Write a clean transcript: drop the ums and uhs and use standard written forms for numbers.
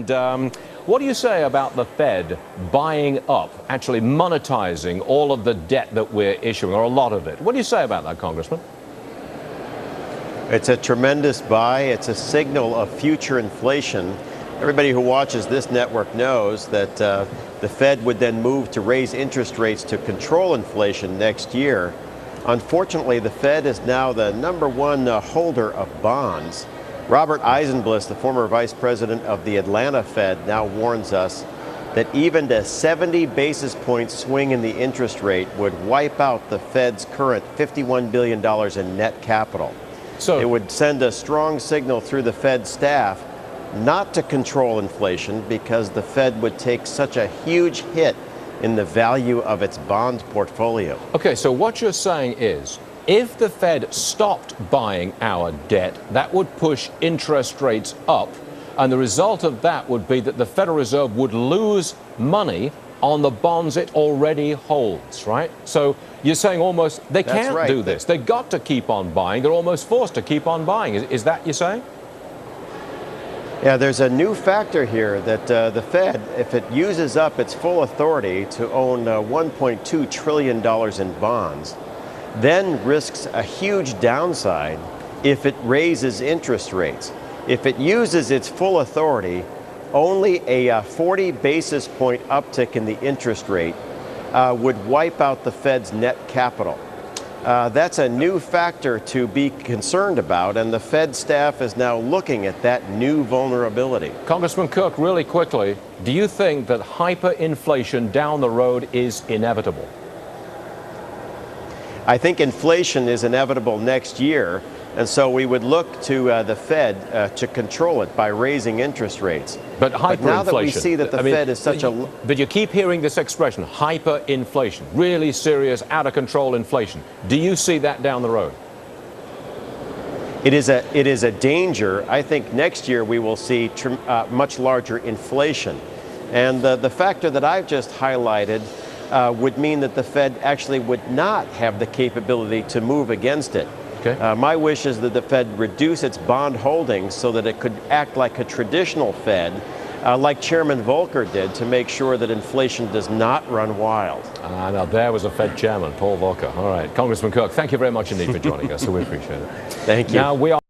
And what do you say about the Fed buying up, actually monetizing all of the debt that we're issuing, or a lot of it? What do you say about that, Congressman? It's a tremendous buy. It's a signal of future inflation. Everybody who watches this network knows that the Fed would then move to raise interest rates to control inflation next year. Unfortunately, the Fed is now the #1 holder of bonds. Robert Eisenbliss, the former vice president of the Atlanta Fed, now warns us that even a 70 basis point swing in the interest rate would wipe out the Fed's current $51 billion in net capital. So it would send a strong signal through the Fed staff not to control inflation because the Fed would take such a huge hit in the value of its bond portfolio. Okay, so what you're saying is, if the Fed stopped buying our debt, that would push interest rates up, and the result of that would be that the Federal Reserve would lose money on the bonds it already holds, right? So you're saying almost they can't do this. They've got to keep on buying. They're almost forced to keep on buying. Is that you're saying? Yeah, there's a new factor here that the Fed, if it uses up its full authority to own $1.2 trillion in bonds, then risks a huge downside if it raises interest rates. If it uses its full authority, only a 40 basis point uptick in the interest rate would wipe out the Fed's net capital. That's a new factor to be concerned about, and the Fed staff is now looking at that new vulnerability. Congressman Cook, really quickly, do you think that hyperinflation down the road is inevitable? I think inflation is inevitable next year, and so we would look to the Fed to control it by raising interest rates. But hyperinflation. Now that we see that the Fed is such a... But you keep hearing this expression, hyperinflation, really serious, out of control inflation. Do you see that down the road? It is a danger. I think next year we will see much larger inflation. And the factor that I've just highlighted would mean that the Fed actually would not have the capability to move against it. Okay. My wish is that the Fed reduce its bond holdings so that it could act like a traditional Fed, like Chairman Volcker did, to make sure that inflation does not run wild. Now there was a Fed chairman, Paul Volcker. All right. Congressman Cook, thank you very much indeed for joining us. So we appreciate it. Thank you. Now we are